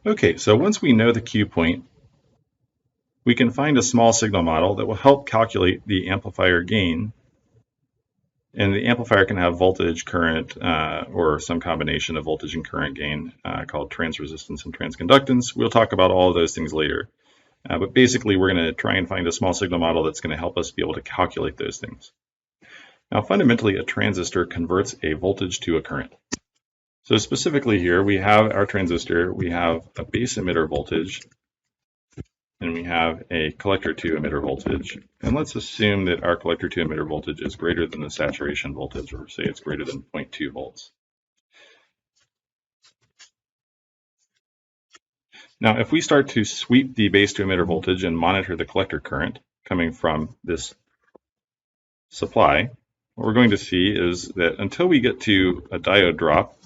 Okay, so once we know the Q point, we can find a small signal model that will help calculate the amplifier gain. And the amplifier can have voltage, current, or some combination of voltage and current gain called transresistance and transconductance. We'll talk about all of those things later. But basically, we're going to try and find a small signal model that's going to help us be able to calculate those things. Now, fundamentally, a transistor converts a voltage to a current. So specifically here, we have our transistor, we have a base emitter voltage, and we have a collector to emitter voltage. And let's assume that our collector to emitter voltage is greater than the saturation voltage, or say it's greater than 0.2 volts. Now, if we start to sweep the base to emitter voltage and monitor the collector current coming from this supply, what we're going to see is that until we get to a diode drop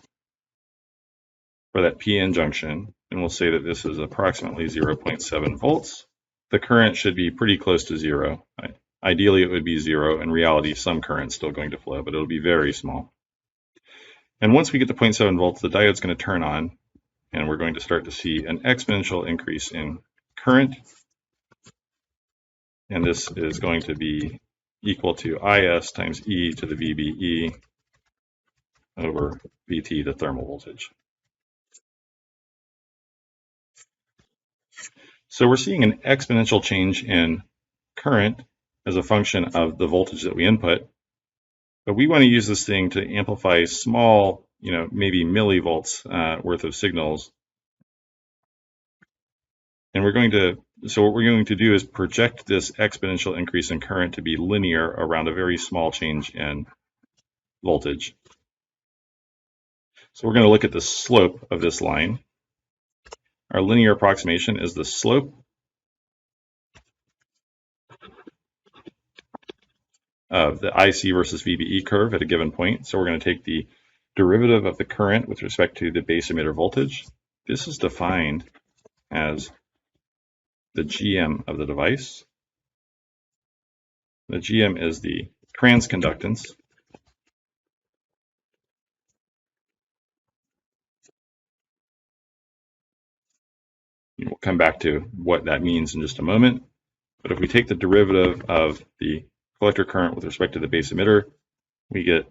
for that PN junction, and we'll say that this is approximately 0.7 volts, the current should be pretty close to zero. Ideally, it would be zero. In reality, some current's still going to flow, but it'll be very small. And once we get to 0.7 volts, the diode's going to turn on, and we're going to start to see an exponential increase in current. And this is going to be equal to IS times E to the VBE over VT, the thermal voltage. So we're seeing an exponential change in current as a function of the voltage that we input, but we want to use this thing to amplify small, maybe millivolts worth of signals. And so what we're going to do is project this exponential increase in current to be linear around a very small change in voltage. So we're going to look at the slope of this line. Our linear approximation is the slope of the IC versus VBE curve at a given point. So we're going to take the derivative of the current with respect to the base emitter voltage. This is defined as the GM of the device. The GM is the transconductance. We'll come back to what that means in just a moment. But if we take the derivative of the collector current with respect to the base emitter, we get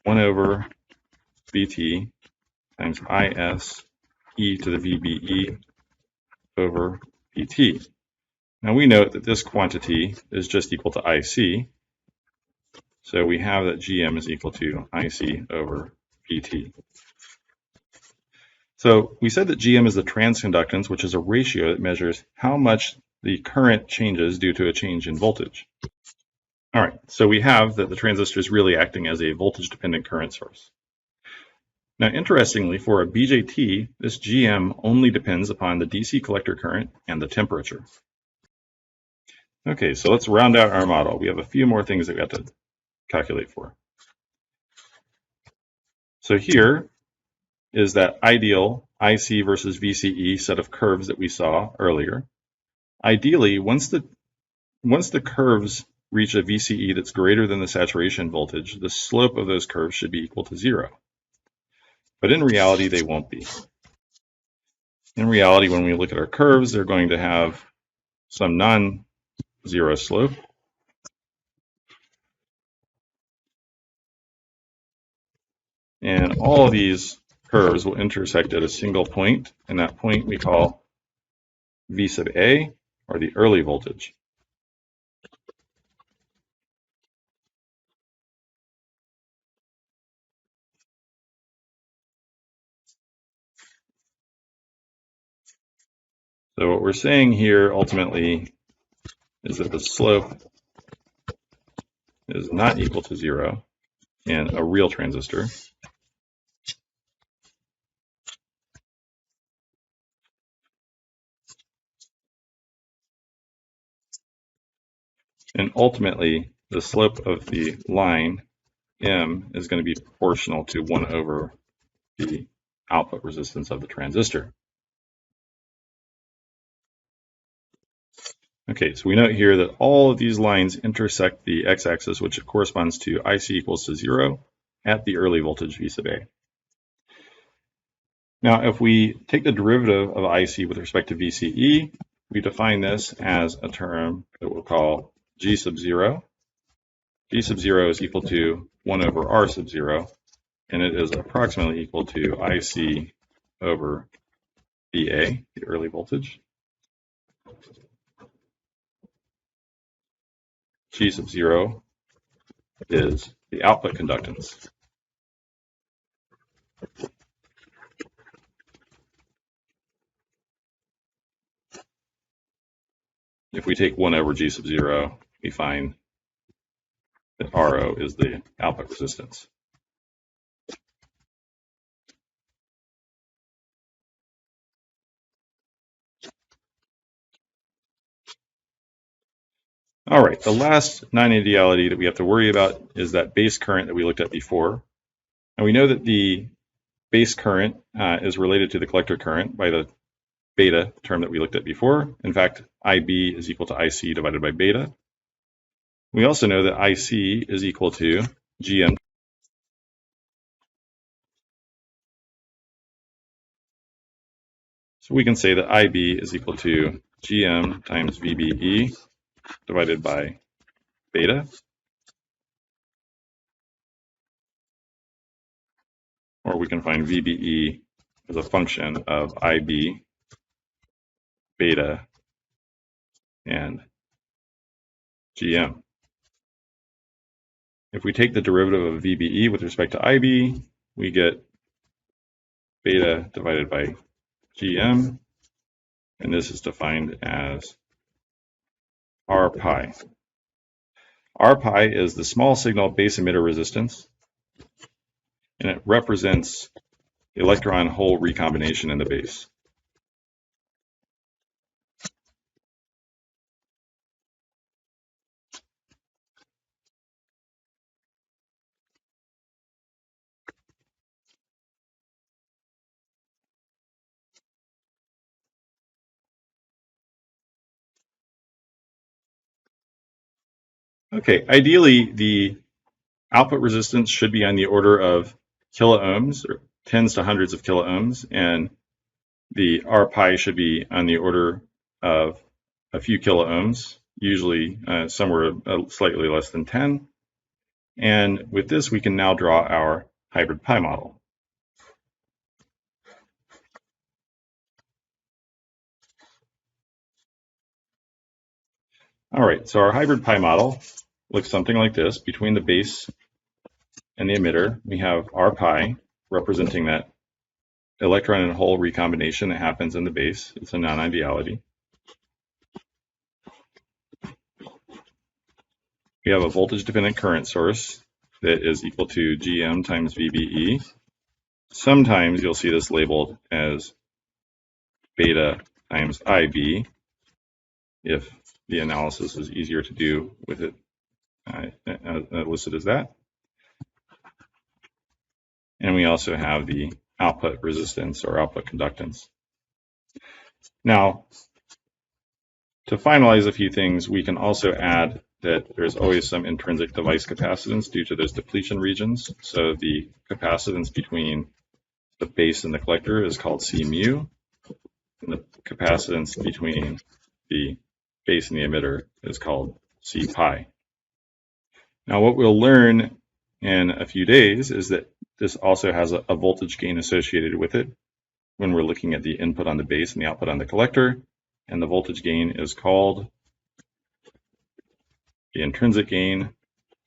1 over VT times IS e to the VBE over VT. Now we note that this quantity is just equal to IC. So we have that GM is equal to IC over VT. So we said that GM is the transconductance, which is a ratio that measures how much the current changes due to a change in voltage. All right, so we have that the transistor is really acting as a voltage-dependent current source. Now, interestingly, for a BJT, this GM only depends upon the DC collector current and the temperature. Okay, so let's round out our model. We have a few more things that we have to calculate for. So here is that ideal IC versus VCE set of curves that we saw earlier. Ideally, once the curves reach a VCE that's greater than the saturation voltage, the slope of those curves should be equal to 0. But in reality, they won't be. In reality, when we look at our curves, they're going to have some non-zero slope. And all of these curves will intersect at a single point, and that point we call V sub A, or the early voltage. So what we're saying here ultimately is that the slope is not equal to 0 in a real transistor. And ultimately, the slope of the line M is going to be proportional to 1 over the output resistance of the transistor. Okay, so we note here that all of these lines intersect the x-axis, which corresponds to IC equals to 0 at the early voltage V sub A. Now, if we take the derivative of IC with respect to VCE, we define this as a term that we'll call G sub 0. G sub 0 is equal to 1 over R sub 0, and it is approximately equal to IC over VA, the early voltage. G sub 0 is the output conductance. If we take 1 over G sub 0, we find that RO is the output resistance. All right, the last non-ideality that we have to worry about is that base current that we looked at before. And we know that the base current is related to the collector current by the beta term that we looked at before. In fact, IB is equal to IC divided by beta. We also know that IC is equal to GM. So we can say that IB is equal to GM times VBE divided by beta. Or we can find VBE as a function of IB, beta, and GM. If we take the derivative of VBE with respect to IB, we get beta divided by GM, and this is defined as R pi. R pi is the small signal base emitter resistance, and it represents the electron-hole recombination in the base. Okay, ideally, the output resistance should be on the order of kiloohms, or tens to hundreds of kiloohms, and the R pi should be on the order of a few kiloohms, usually somewhere slightly less than 10. And with this, we can now draw our hybrid pi model. All right, so our hybrid pi model looks something like this. Between the base and the emitter, we have R pi representing that electron and hole recombination that happens in the base. It's a non-ideality. We have a voltage-dependent current source that is equal to GM times VBE. Sometimes you'll see this labeled as beta times IB if the analysis is easier to do with it listed as that. And we also have the output resistance or output conductance. Now, to finalize a few things, we can also add that there's always some intrinsic device capacitance due to those depletion regions. So the capacitance between the base and the collector is called C mu, and the capacitance between the base and the emitter is called C pi. Now, what we'll learn in a few days is that this also has a voltage gain associated with it when we're looking at the input on the base and the output on the collector, and the voltage gain is called the intrinsic gain,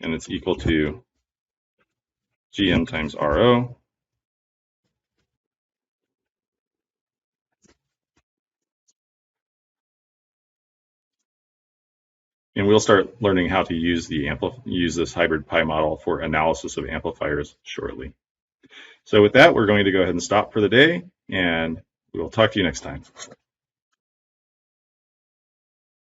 and it's equal to GM times RO. And we'll start learning how to use this hybrid pi model for analysis of amplifiers shortly. So with that, we're going to go ahead and stop for the day, and we'll talk to you next time.